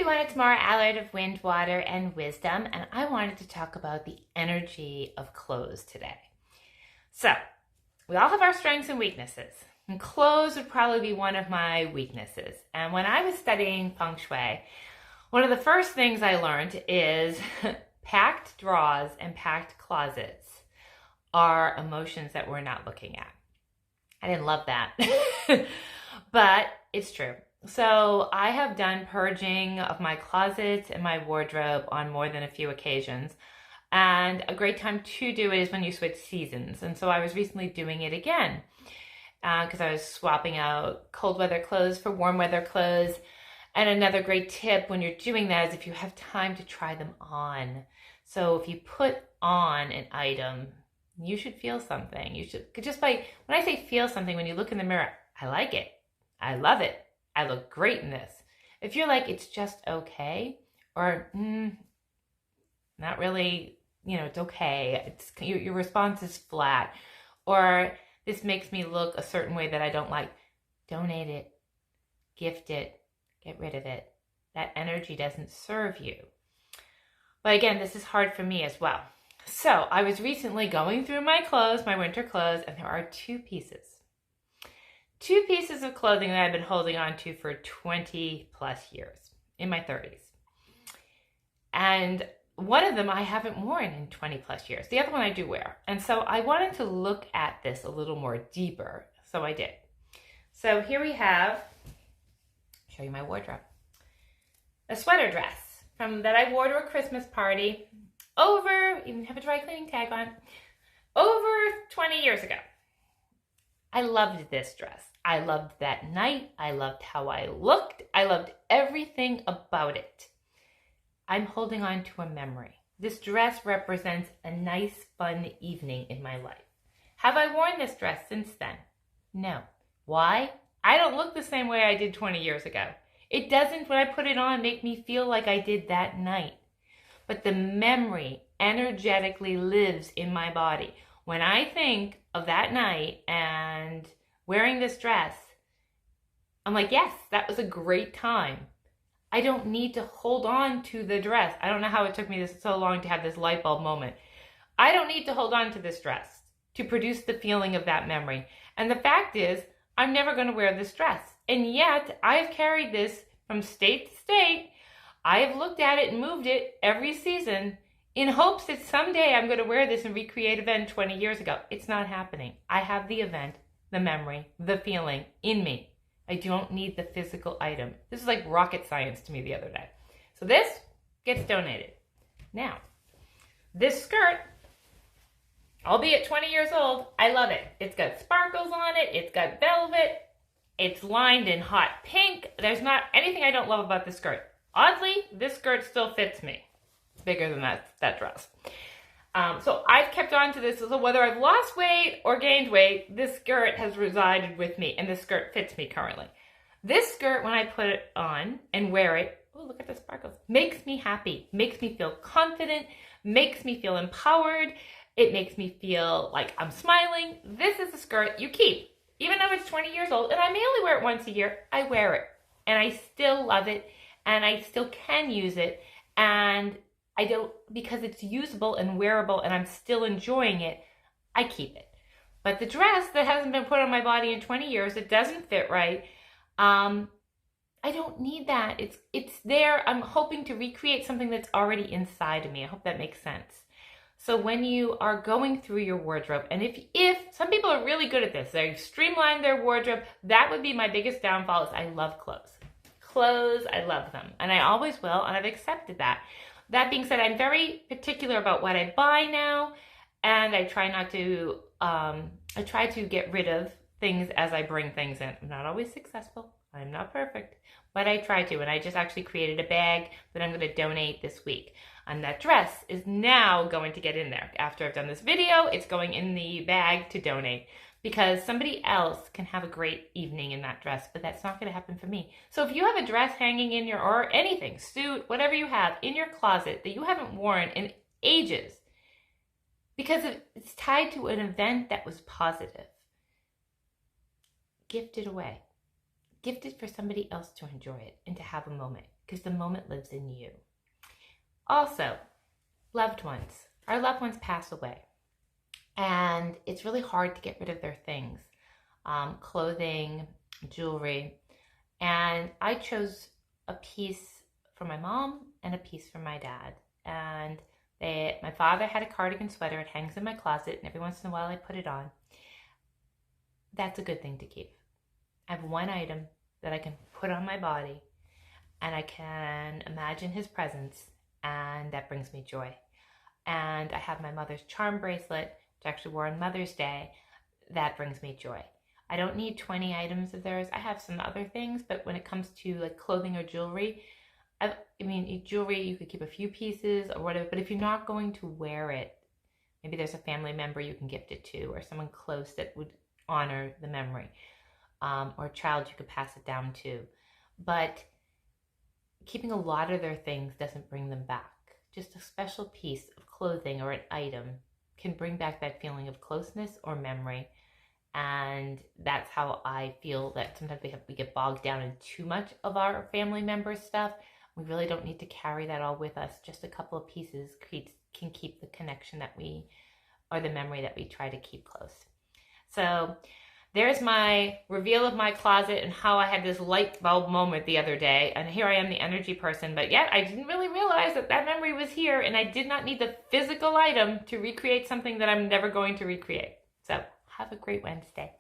everyone, it's Mara Allard of Wind, Water, and Wisdom, and I wanted to talk about the energy of clothes today. So, we all have our strengths and weaknesses, and clothes would probably be one of my weaknesses. And when I was studying Feng Shui, one of the first things I learned is packed drawers and packed closets are emotions that we're not looking at. I didn't love that, but it's true. So I have done purging of my closets and my wardrobe on more than a few occasions. And a great time to do it is when you switch seasons. And so I was recently doing it again because I was swapping out cold weather clothes for warm weather clothes. And another great tip when you're doing that is if you have time to try them on. So if you put on an item, you should feel something. You should just when I say feel something, when you look in the mirror, I like it. I love it. I look great in this. If you're like, it's just okay, or not really, it's okay. Your response is flat, or this makes me look a certain way that I don't like, donate it, gift it, get rid of it. That energy doesn't serve you. But again, this is hard for me as well. So I was recently going through my clothes, my winter clothes, and there are two pieces of clothing that I've been holding on to for 20 plus years, in my 30s. And one of them I haven't worn in 20 plus years. The other one I do wear. And so I wanted to look at this a little more deeper. So I did. So here we have, show you my wardrobe. A sweater dress that I wore to a Christmas party even have a dry cleaning tag on, over 20 years ago. I loved this dress. I loved that night. I loved how I looked. I loved everything about it. I'm holding on to a memory. This dress represents a nice, fun evening in my life. Have I worn this dress since then? No. Why? I don't look the same way I did 20 years ago. It doesn't, when I put it on, make me feel like I did that night. But the memory energetically lives in my body. When I think of that night and wearing this dress, I'm like, yes, that was a great time. I don't need to hold on to the dress. I don't know how it took me so long to have this light bulb moment. I don't need to hold on to this dress to produce the feeling of that memory. And the fact is, I'm never going to wear this dress. And yet, I've carried this from state to state. I have looked at it and moved it every season in hopes that someday I'm going to wear this and recreate an event 20 years ago. It's not happening. I have the event, the memory, the feeling in me. I don't need the physical item. This is like rocket science to me the other day. So this gets donated. Now, this skirt, albeit 20 years old, I love it. It's got sparkles on it. It's got velvet. It's lined in hot pink. There's not anything I don't love about this skirt. Oddly, this skirt still fits me. It's bigger than that dress. So I've kept on to this. So whether I've lost weight or gained weight, this skirt has resided with me, and this skirt fits me currently. This skirt, when I put it on and wear it, oh, look at the sparkles, makes me happy, makes me feel confident, makes me feel empowered. It makes me feel like I'm smiling. This is a skirt you keep. Even though it's 20 years old, and I may only wear it once a year, I wear it. And I still love it, and I still can use it. And I don't, because it's usable and wearable and I'm still enjoying it, I keep it. But the dress that hasn't been put on my body in 20 years, it doesn't fit right. I don't need that. It's there. I'm hoping to recreate something that's already inside of me. I hope that makes sense. So when you are going through your wardrobe, and if some people are really good at this, they streamline their wardrobe, that would be my biggest downfall is I love clothes. Clothes, I love them. And I always will, and I've accepted that. That being said, I'm very particular about what I buy now, and I try to get rid of things as I bring things in. I'm not always successful. I'm not perfect, but I try to, and I just actually created a bag that I'm going to donate this week. And that dress is now going to get in there. After I've done this video, it's going in the bag to donate because somebody else can have a great evening in that dress, but that's not going to happen for me. So if you have a dress hanging in or anything, suit, whatever you have in your closet that you haven't worn in ages, because it's tied to an event that was positive, gift it away. Gift it for somebody else to enjoy it and to have a moment. because the moment lives in you. Also, loved ones. Our loved ones pass away, and it's really hard to get rid of their things, clothing, jewelry. And I chose a piece for my mom and a piece for my dad. And my father had a cardigan sweater. It hangs in my closet, and every once in a while I put it on. That's a good thing to keep. I have one item that I can put on my body, and I can imagine his presence, and that brings me joy. And I have my mother's charm bracelet, which I actually wore on Mother's Day. That brings me joy. I don't need 20 items of theirs. I have some other things, but when it comes to like clothing or jewelry, I mean, jewelry, you could keep a few pieces or whatever, but if you're not going to wear it, maybe there's a family member you can gift it to, or someone close that would honor the memory, or a child you could pass it down to. But keeping a lot of their things doesn't bring them back. Just a special piece of clothing or an item can bring back that feeling of closeness or memory. And that's how I feel that sometimes we get bogged down in too much of our family member stuff. We really don't need to carry that all with us. Just a couple of pieces can keep the connection or the memory that we try to keep close. So there's my reveal of my closet and how I had this light bulb moment the other day. And here I am, the energy person, but yet I didn't really realize that memory was here, and I did not need the physical item to recreate something that I'm never going to recreate. So have a great Wednesday.